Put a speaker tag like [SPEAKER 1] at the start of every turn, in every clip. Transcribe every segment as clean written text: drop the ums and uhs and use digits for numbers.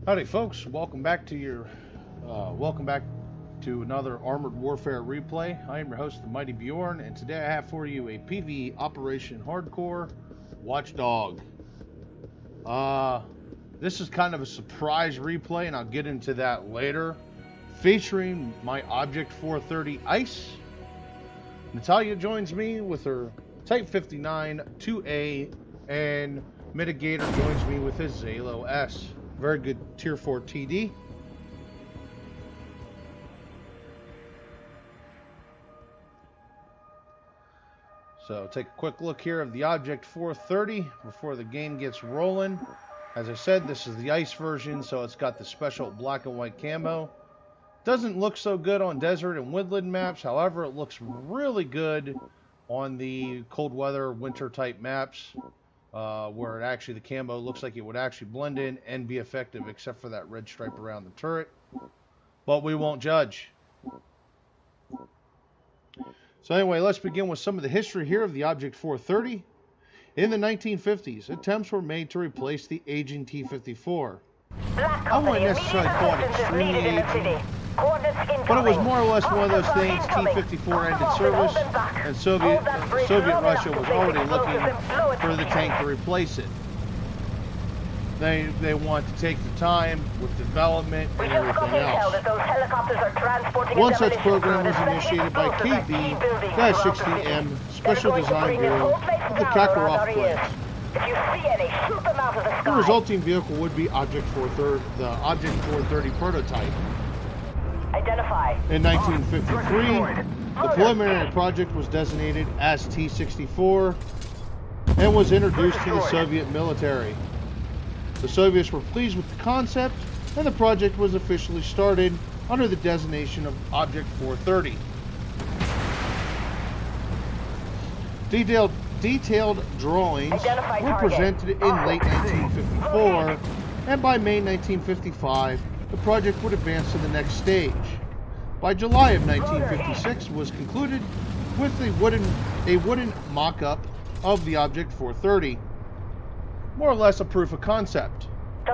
[SPEAKER 1] Howdy, folks. Welcome back to another Armored Warfare replay. I am your host, the Mighty Bjorn, and today I have for you a PvE Operation Hardcore Watchdog. This is kind of a surprise replay, and I'll get into that later. Featuring my Object 430 Ice. Natalia joins me with her Type 59 2A, and Mitigator joins me with his Zalo S. Very good Tier 4 TD. So take a quick look here of the Object 430 before the game gets rolling. As I said, this is the ice version, so it's got the special black and white camo. Doesn't look so good on desert and woodland maps, however, it looks really good on the cold weather winter type maps, where it actually, the camo looks like it would actually blend in and be effective, except for that red stripe around the turret. But we won't judge. So anyway, let's begin with some of the history here of the Object 430. In the 1950s, attempts were made to replace the aging T-54. I wouldn't necessarily call it extremely aging, but it was more or less one of those things. T-54 ended service, and Soviet Russia was already looking for the tank to replace it. They want to take the time with development and everything else. One such program was initiated by KB-16M Special Design Bureau of the Kakarov plant. The resulting vehicle would be Object 430, the Object 430 prototype. In 1953, the preliminary project was designated as T-64 and was introduced to the Soviet military. The Soviets were pleased with the concept, and the project was officially started under the designation of Object 430. Detailed drawings were presented in late 1954, and by May 1955, the project would advance to the next stage. By July of 1956, it was concluded with a wooden mock-up of the Object 430. More or less a proof of concept. The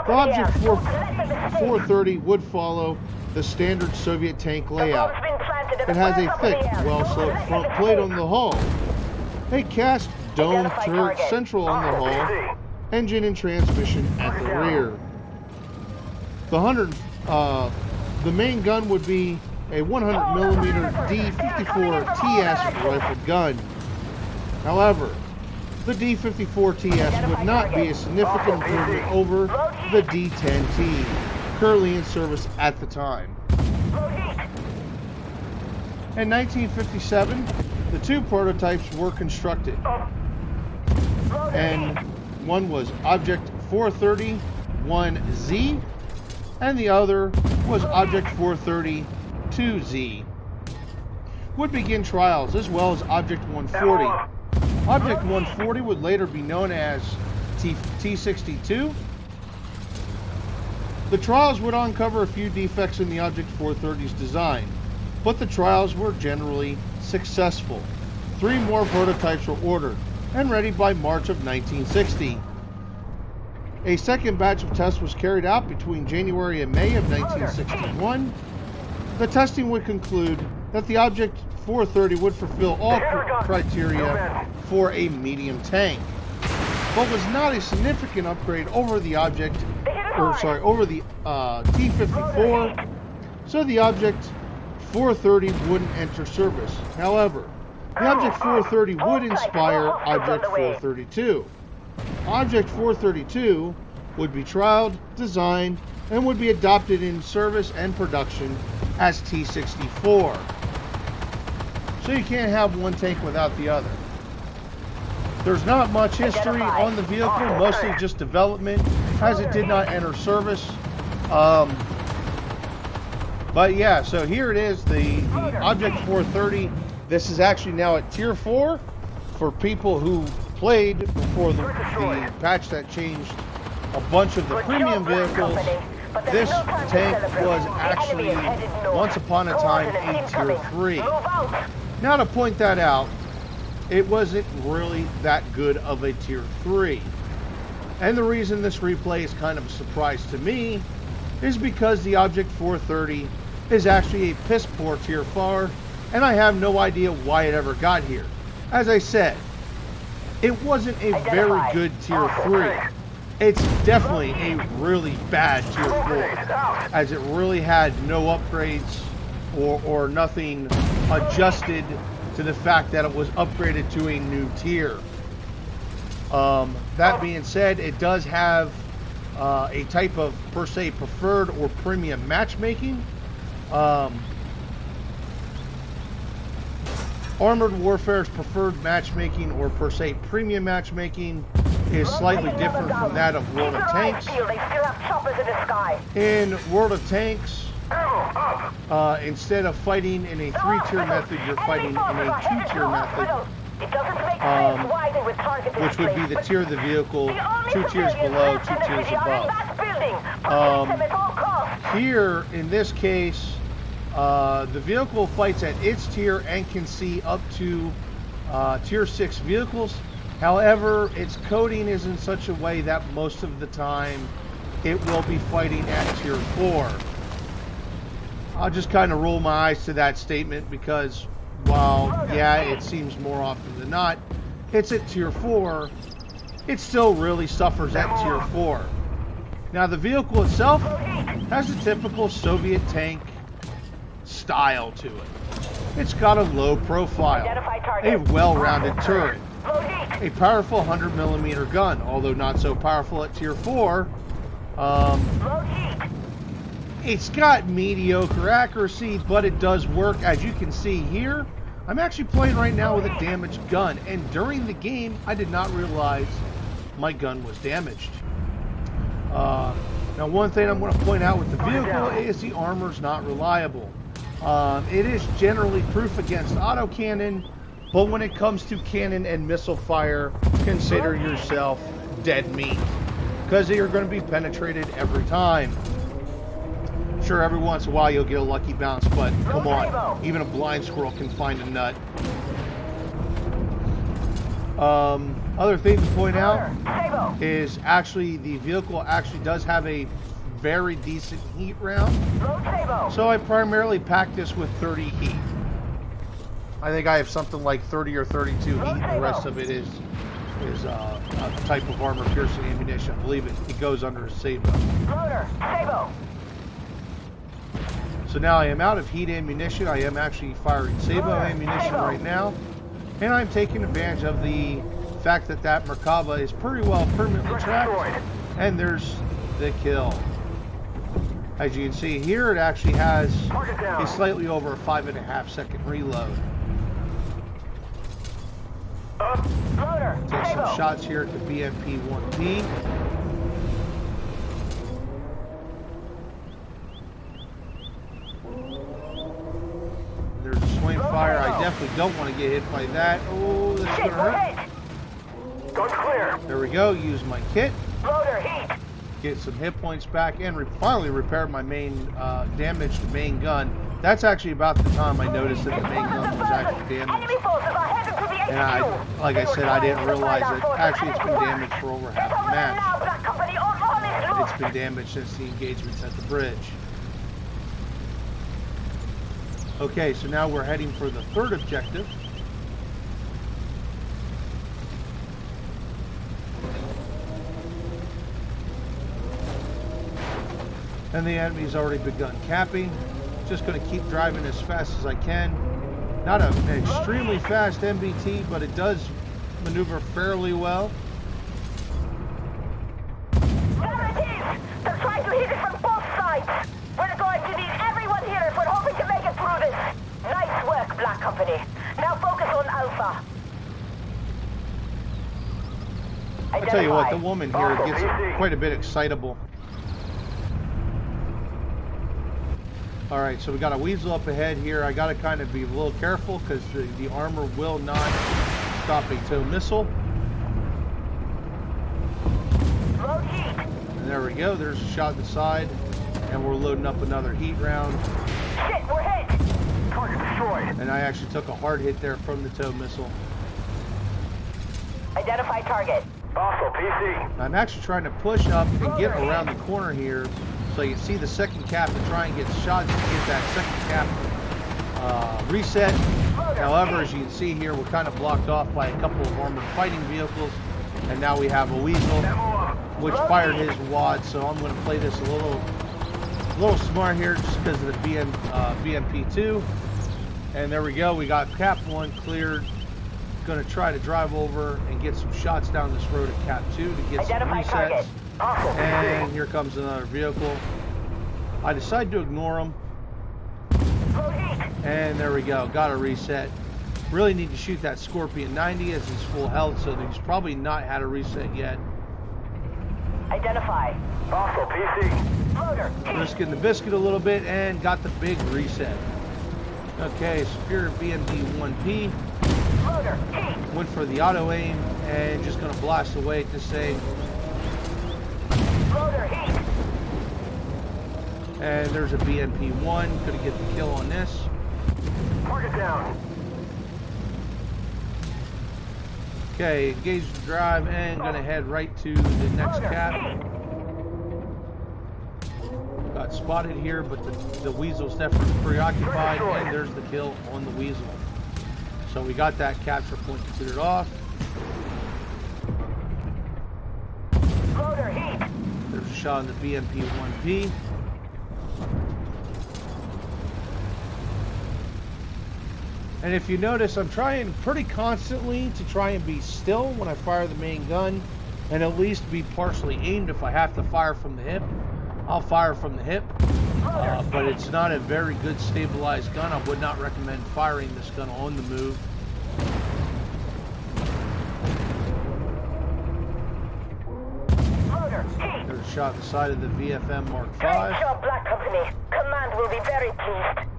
[SPEAKER 1] Object 430 would follow the standard Soviet tank layout. It has a thick, well-sloped front plate on the hull, a cast dome turret central on the hull, engine and transmission at the rear. The main gun would be a 100mm D-54 TS rifle gun. However, the D-54 TS would not be a significant improvement over the D-10T, currently in service at the time. In 1957, the two prototypes were constructed, and one was Object 430 1Z, and the other was Object 430 2Z. Would begin trials, as well as Object 140. Object 140 would later be known as T-62. The trials would uncover a few defects in the Object 430's design, but the trials were generally successful. 3 more prototypes were ordered and ready by March of 1960. A second batch of tests was carried out between January and May of 1961. The testing would conclude that the Object 430 would fulfill all criteria for a medium tank, but was not a significant upgrade over the T-54, so the Object 430 wouldn't enter service. However, the Object 430 would inspire Object 432. Object 432 would be trialed, designed, and would be adopted in service and production as T-64. So you can't have one tank without the other. There's not much history on the vehicle, mostly just development, as it did not enter service. But yeah, so here it is, the Object 430. This is actually now at Tier 4 for people who played before the patch that changed a bunch of the premium vehicles. This tank was actually, once upon a time, a Tier 3. Now to point that out, it wasn't really that good of a Tier 3. And the reason this replay is kind of a surprise to me is because the Object 430 is actually a piss poor Tier 4, and I have no idea why it ever got here. As I said, it wasn't a very good Tier 3. It's definitely a really bad Tier 4, as it really had no upgrades or nothing adjusted to the fact that it was upgraded to a new tier. That being said, it does have a type of, per se, preferred or premium matchmaking. Armored Warfare's preferred matchmaking, or per se premium matchmaking, is slightly different from that of World of Tanks. In World of Tanks, instead of fighting in a 3-tier method, you're fighting in a 2-tier method, which would be the tier of the vehicle, 2 tiers below, 2 tiers above. Here, in this case, the vehicle fights at its tier and can see up to Tier 6 vehicles. However, its coding is in such a way that most of the time it will be fighting at Tier 4. I'll just kind of roll my eyes to that statement because, while, yeah, it seems more often than not, it's at Tier 4, it still really suffers at Tier 4. Now, the vehicle itself has a typical Soviet tank style to it. It's got a low profile, a well-rounded turret, a powerful 100mm gun, although not so powerful at Tier 4. It's got mediocre accuracy, but it does work. As you can see here, I'm actually playing right now with a damaged gun, and during the game, I did not realize my gun was damaged. Now, one thing I'm going to point out with the vehicle is the armor's not reliable. It is generally proof against autocannon, but when it comes to cannon and missile fire, consider yourself dead meat, because you're going to be penetrated every time. Sure, every once in a while you'll get a lucky bounce, but come on, even a blind squirrel can find a nut. Other thing to point out is actually the vehicle actually does have a very decent heat round. So I primarily pack this with 30 heat. I think I have something like 30 or 32 heat. The rest of it is a type of armor piercing ammunition. I believe it goes under a Sabo. So now I am out of heat ammunition. I am actually firing Sabo ammunition right now. And I'm taking advantage of the fact that that Merkava is pretty well permanently tracked. And there's the kill. As you can see here, it actually has a slightly over a 5.5 second reload. Take some shots here at the BMP-1P. There's a swing fire. I definitely don't want to get hit by that. Oh, that's going to hurt. There we go. Use my kit. Get some hit points back and finally repair my main damaged main gun. That's actually about the time I noticed that the main gun was actually damaged. And like I said, I didn't realize that actually it's been damaged for over half the match. It's been damaged since the engagements at the bridge. Okay, so now we're heading for the third objective. And the enemy's already begun capping. Just going to keep driving as fast as I can. Not an extremely fast MBT, but it does maneuver fairly well.
[SPEAKER 2] There it is! They're trying to hit it from both sides. We're going to need everyone here if we're hoping to make it through this. Nice work, Black Company. Now focus on Alpha.
[SPEAKER 1] I'll tell you what, the woman here gets quite a bit excitable. Alright, so we got a Weasel up ahead here. I got to kind of be a little careful because the armor will not stop a tow missile. And there we go. There's a shot in the side. And we're loading up another heat round.
[SPEAKER 2] Shit, we're hit! Target destroyed.
[SPEAKER 1] And I actually took a hard hit there from the tow missile.
[SPEAKER 2] Identify target.
[SPEAKER 3] Hostile PC.
[SPEAKER 1] I'm actually trying to push up and get around the corner here so you see the second cap and try and get shots to get that second cap reset. However, as you can see here, we're kind of blocked off by a couple of armored fighting vehicles, and now we have a Weasel, which fired his wad. So I'm going to play this a little smart here, just because of the BMP2. And there we go. We got Cap 1 cleared. Going to try to drive over and get some shots down this road at Cap 2 to get some resets. And here comes another vehicle. I decide to ignore them. And there we go. Got a reset. Really need to shoot that Scorpion 90 as he's full health, so he's probably not had a reset yet.
[SPEAKER 2] Identify.
[SPEAKER 3] Hostile PC.
[SPEAKER 2] Loader.
[SPEAKER 1] Risking the biscuit a little bit and got the big reset. Okay, Superior BMD 1P.
[SPEAKER 2] Loader.
[SPEAKER 1] Went for the auto aim and just going to blast away at this thing.
[SPEAKER 2] Loader. Heat.
[SPEAKER 1] And there's a BMP 1. Going to get the kill on this.
[SPEAKER 3] Target down.
[SPEAKER 1] Okay, engage the drive and going to head right to the next cap. Got spotted here, but the Weasel's definitely preoccupied, and there's the kill on the Weasel. So we got that capture point considered off.
[SPEAKER 2] Loader. Heat.
[SPEAKER 1] There's a shot on the BMP 1P. And if you notice, I'm trying pretty constantly to try and be still when I fire the main gun, and at least be partially aimed. If I have to fire from the hip, I'll fire from the hip. But it's not a very good stabilized gun. I would not recommend firing this gun on the move.
[SPEAKER 2] Loader. Heat.
[SPEAKER 1] There's a shot at the side of the VFM Mark
[SPEAKER 2] Great
[SPEAKER 1] V.
[SPEAKER 2] job, Black Company. Command will be very pleased.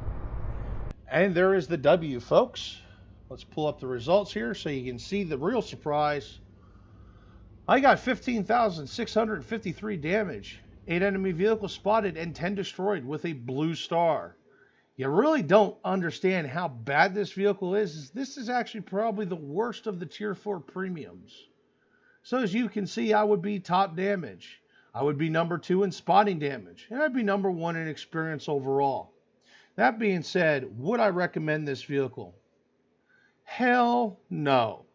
[SPEAKER 1] And there is the W, folks. Let's pull up the results here so you can see the real surprise. I got 15,653 damage, 8 enemy vehicles spotted, and 10 destroyed with a blue star. You really don't understand how bad this vehicle is. This is actually probably the worst of the Tier 4 premiums. So as you can see, I would be top damage. I would be number 2 in spotting damage, and I'd be number 1 in experience overall. That being said, would I recommend this vehicle? Hell no.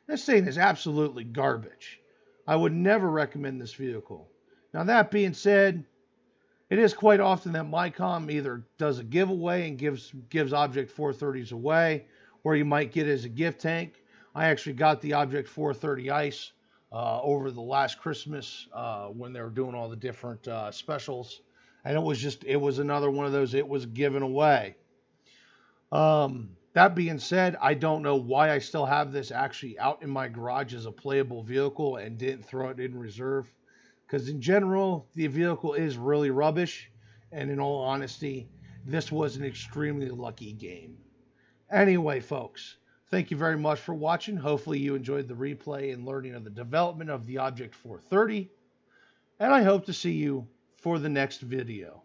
[SPEAKER 1] This thing is absolutely garbage. I would never recommend this vehicle. Now that being said, it is quite often that MyCom either does a giveaway and gives Object 430s away, or you might get it as a gift tank. I actually got the Object 430 Ice over the last Christmas when they were doing all the different specials. And it was another one of those, it was given away. That being said, I don't know why I still have this actually out in my garage as a playable vehicle and didn't throw it in reserve. Because in general, the vehicle is really rubbish. And in all honesty, this was an extremely lucky game. Anyway, folks, thank you very much for watching. Hopefully you enjoyed the replay and learning of the development of the Object 430. And I hope to see you for the next video.